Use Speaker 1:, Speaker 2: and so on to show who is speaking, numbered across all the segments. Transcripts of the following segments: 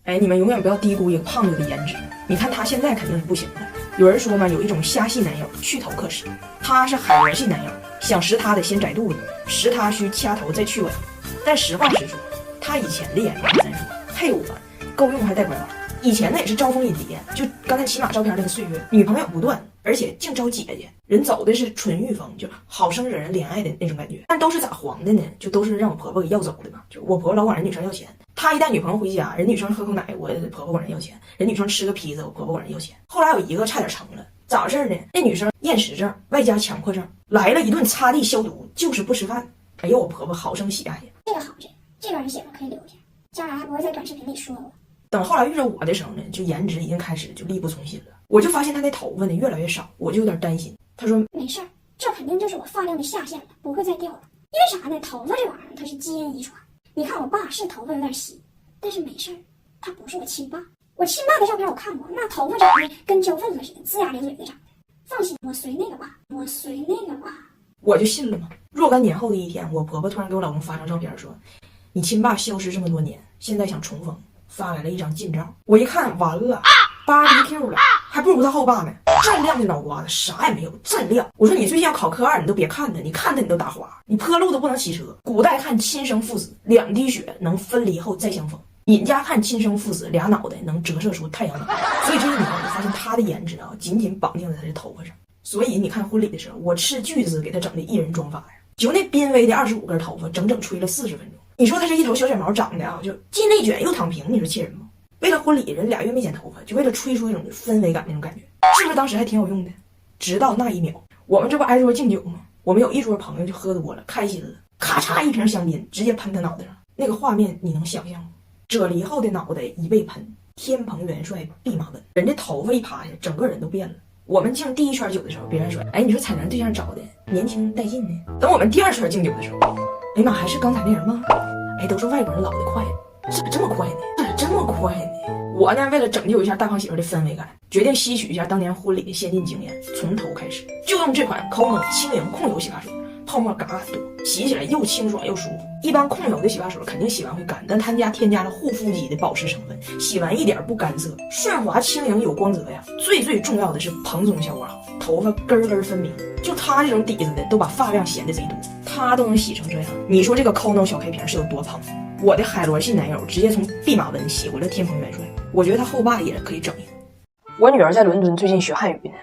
Speaker 1: 哎，你们永远不要低估一个胖子的颜值。你看他现在肯定是不行的。有人说嘛，有一种虾系男友，去头可食。他是海螺系男友，想食他得先宰肚子，食他需掐头再去尾。但实话实说，他以前的颜值咱说，嘿我够用还带拐弯。以前呢也是招蜂引蝶，就刚才骑马照片那个岁月，女朋友不断，而且净招姐姐，人走的是纯欲风，就好生惹人怜爱的那种感觉。但都是咋黄的呢？就都是让我婆婆给要走的嘛。就我婆婆老管人女生要钱，她一带女朋友回家，人女生喝口奶，我婆婆管人要钱；人女生吃个披萨，我婆婆管人要钱。后来有一个差点成了，咋回事呢？那女生厌食症外加强迫症，来了一顿擦地消毒，就是不吃饭。哎呦，我婆婆好生喜爱呀。
Speaker 2: 这个好着，这段你写了可以留下，将来还不会在短视频里说我。
Speaker 1: 等后来遇着我的时候呢，就颜值已经开始就力不从心了。我就发现他的头发呢越来越少，我就有点担心。他说
Speaker 2: 没事儿，这肯定就是我发量的下限了，不会再掉了。因为啥呢？头发这玩意儿它是基因遗传。你看我爸是头发有点稀，但是没事儿，他不是我亲爸。我亲爸的照片我看过，那头发长得跟胶粪子似的，龇牙咧嘴的长的。放心，我随那个吧，我随那个吧。
Speaker 1: 我就信了嘛。若干年后的一天，我婆婆突然给我老公发张照片说，你亲爸消失这么多年，现在想重逢。发来了一张近照，我一看完了，BBQ 了，还不如他后爸呢。锃亮的脑瓜子，啥也没有，锃亮。我说你最近要考科2，你都别看他，你看他你都打滑，你坡路都不能骑车。古代看亲生父子，两滴血能分离后再相逢。尹家看亲生父子，俩脑袋能折射出太阳能。所以这一年我就发现他的颜值啊，紧紧绑定在他的头发上。所以你看婚礼的时候，我斥巨资给他整的一人妆发呀，就那濒危的25根头发，整整吹了40分钟。你说他这一头小卷毛长的啊，就既内卷又躺平，你说气人吗？为了婚礼，人2月没剪头发，就为了吹出一种氛围感那种感觉，是不是当时还挺有用的？直到那一秒，我们这不挨桌敬酒吗？我们有一桌朋友就喝多了，开心了，咔嚓一瓶香槟直接喷他脑袋上，那个画面你能想象吗？啫喱后的脑袋一被喷，天蓬元帅弼马温，人这头发一趴下，整个人都变了。我们敬第一圈酒的时候，别人说，哎，你说彩楠对象找的年轻带劲呢。等我们第2圈敬酒的时候，哎妈，还是刚才那人吗？哎，都说外国人老得快，咋这么快呢？咋这么快呢？我呢，为了拯救一下大胖媳妇的氛围感，决定吸取一下当年婚礼的先进经验，从头开始，就用这款 KONO 轻盈控油洗发水，泡沫嘎嘎多，洗起来又清爽又舒服。一般控油的洗发水肯定洗完会干，但他家添加了护肤级的保湿成分，洗完一点不干涩，顺滑轻盈有光泽呀。最重要的是蓬松效果好，头发根根分明。就他这种底子的，都把发量显得贼多，他都能洗成这样，你说这个 KONO 小开瓶是有多胖？我的海螺系男友直接从弼马温洗回了天蓬元帅，我觉得他后爸也可以整一个。我女儿在伦敦最近学汉语呢，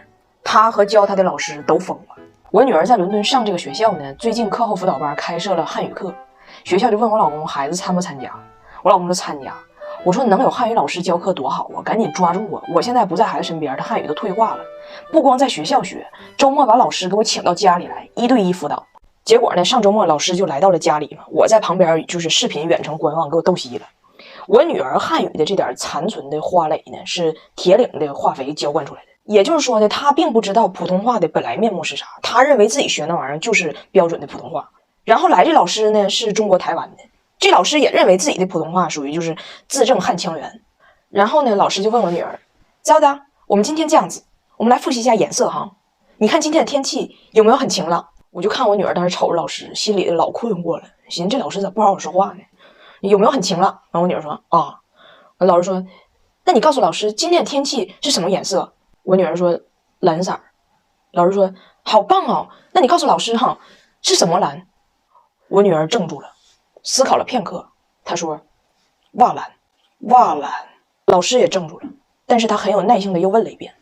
Speaker 1: 她和教她的老师都疯了。我女儿在伦敦上这个学校呢，最近课后辅导班开设了汉语课，学校就问我老公孩子参不参加，我老公说参加。我说能有汉语老师教课多好啊，赶紧抓住我！我现在不在孩子身边，他汉语都退化了，不光在学校学，周末把老师给我请到家里来，1对1辅导。结果呢，上周末老师就来到了家里嘛，我在旁边就是视频远程观望，给我逗稀了。我女儿汉语的这点残存的花蕾呢，是铁岭的化肥浇灌出来的。也就是说呢，她并不知道普通话的本来面目是啥，她认为自己学那玩意儿就是标准的普通话。然后来这老师呢是中国台湾的，这老师也认为自己的普通话属于就是字正汉腔圆。然后呢，老师就问我女儿，糟的，我们今天这样子，我们来复习一下颜色哈。你看今天的天气有没有很晴朗？我就看我女儿当时瞅着老师，心里老困惑了，寻思这老师咋不好好说话呢？有没有很晴朗？然后我女儿说啊，老师说，那你告诉老师今天的天气是什么颜色？我女儿说蓝色。老师说好棒哦，那你告诉老师哈，是什么蓝？我女儿怔住了，思考了片刻，她说瓦蓝。瓦蓝。老师也怔住了，但是他很有耐性的又问了一遍，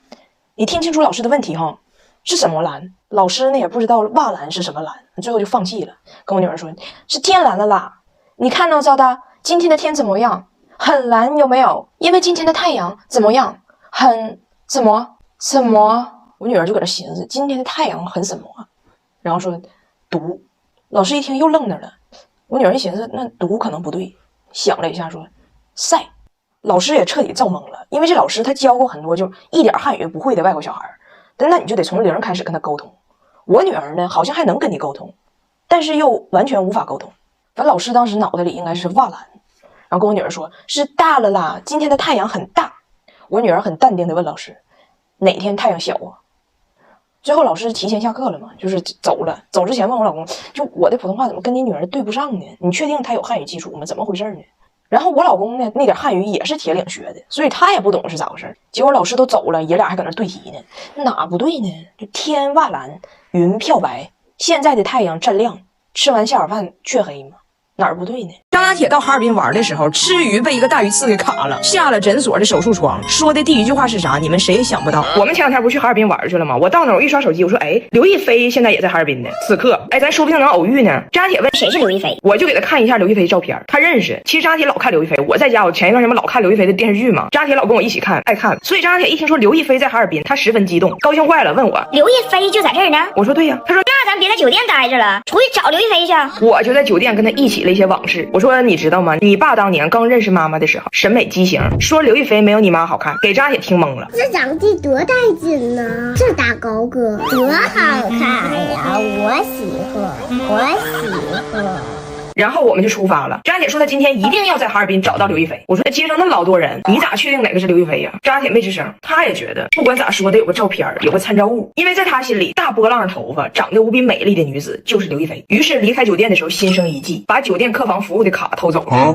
Speaker 1: 你听清楚老师的问题哈，是什么蓝？老师呢也不知道瓦蓝是什么蓝，最后就放弃了，跟我女儿说是天蓝了啦。你看到糟的，今天的天怎么样？很蓝有没有？因为今天的太阳怎么样？很什么？我女儿就搁这寻思，今天的太阳很什么？然后说毒。老师一听又愣那儿了，我女儿一寻思，那毒可能不对，想了一下说晒。老师也彻底造懵了，因为这老师他教过很多就一点汉语不会的外国小孩，但那你就得从零开始跟他沟通。我女儿呢好像还能跟你沟通，但是又完全无法沟通。反正老师当时脑袋里应该是瓦蓝，然后跟我女儿说是大了啦，今天的太阳很大。我女儿很淡定的问老师哪天太阳小啊？最后老师提前下课了嘛，就是走了，走之前问我老公，就我的普通话怎么跟你女儿对不上呢？你确定她有汉语基础吗？怎么回事呢？然后我老公呢，那点汉语也是铁岭学的，所以他也不懂是咋回事。结果老师都走了，爷俩还搁那对题呢，哪不对呢？就天瓦蓝，云漂白，现在的太阳湛亮，吃完下晚饭却黑吗？哪儿不对呢？张大铁到哈尔滨玩的时候，吃鱼被一个大鱼刺给卡了，下了诊所的手术床。说的第一句话是啥？你们谁也想不到。我们前两天不是去哈尔滨玩去了吗？我到那儿我一刷手机，我说刘亦菲现在也在哈尔滨呢。此刻咱说不定能偶遇呢。张大铁问
Speaker 2: 谁是刘亦菲，
Speaker 1: 我就给他看一下刘亦菲照片，他认识。其实张大铁老看刘亦菲，我在家我前一段时间老看刘亦菲的电视剧嘛，张大铁老跟我一起看，爱看。所以张大铁一听说刘亦菲在哈尔滨，他十分激动，高兴坏了，问我
Speaker 2: 刘亦菲就在这儿呢？
Speaker 1: 我说对呀。他说
Speaker 2: 那咱别在酒店待着了，出去找刘亦菲去。
Speaker 1: 我就在酒店跟他忆起了一些往事。我说你知道吗？你爸当年刚认识妈妈的时候，审美畸形，说刘亦菲没有你妈好看，给张大铁听懵了。
Speaker 2: 这长得多带劲呢，这大高个多好看呀，我喜欢。
Speaker 1: 然后我们就出发了。张大铁说他今天一定要在哈尔滨找到刘亦菲。我说街上那么老多人，你咋确定哪个是刘亦菲呀？张大铁没吱声，他也觉得不管咋说得有个照片，有个参照物，因为在他心里，大波浪头发、长得无比美丽的女子就是刘亦菲。于是离开酒店的时候，心生一计，把酒店客房服务的卡偷走了。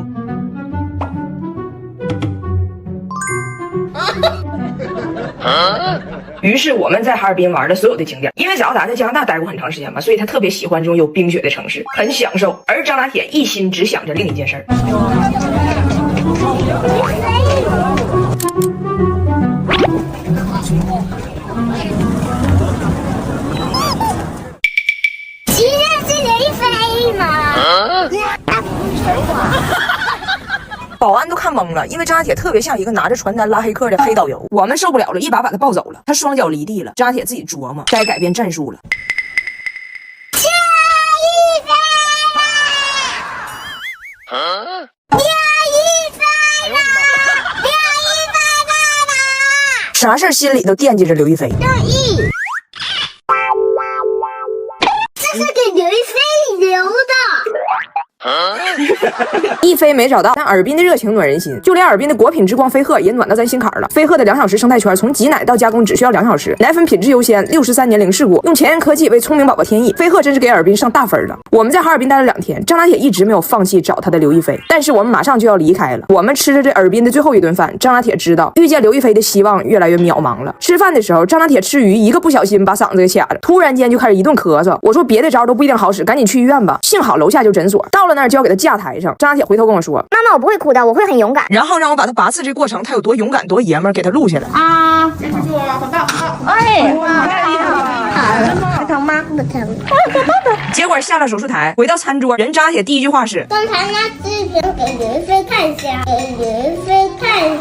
Speaker 1: 于是我们在哈尔滨玩的所有的景点，因为小达在加拿大待过很长时间嘛，所以他特别喜欢这种有冰雪的城市，很享受。而张大铁一心只想着另一件事儿。
Speaker 2: 其实是刘亦菲吗？
Speaker 1: 保安都看懵了，因为张大铁特别像一个拿着传单拉黑客的黑导游。我们受不了了，一把把他抱走了。他双脚离地了，张大铁自己琢磨该改变战术了。啥事儿心里都惦记着刘亦菲。
Speaker 2: 这是给刘亦菲留的。
Speaker 1: 亦菲没找到，但尔滨的热情暖人心，就连尔滨的果品之光飞鹤也暖到咱心坎了。飞鹤的2小时生态圈，从挤奶到加工只需要2小时，奶粉品质优先，63年零事故，用前沿科技为聪明宝宝添益。飞鹤真是给尔滨上大分了。我们在哈尔滨待了2天，张大铁一直没有放弃找他的刘亦菲，但是我们马上就要离开了。我们吃着这尔滨的最后一顿饭，张大铁知道遇见刘亦菲的希望越来越渺茫了。吃饭的时候，张大铁吃鱼一个不小心把嗓子给卡了，突然间就开始一顿咳嗽。我说别的招都不一定好使，赶紧去医院吧。幸好楼下就诊所，到了那儿就要给他架台上。张大铁回头跟我说：“
Speaker 2: 妈妈，我不会哭的，我会很勇敢。”
Speaker 1: 然后让我把他拔刺这过程，他有多勇敢多爷们儿给他录下来。
Speaker 3: 啊，这是我很棒很棒。
Speaker 2: 哎，
Speaker 3: 哇，太厉害了！
Speaker 2: 还疼吗？不疼。
Speaker 1: 结果下了手术台，回到餐桌，人张大铁第一句话是：
Speaker 2: 刚才那视频给刘亦菲看一下，给刘亦菲看一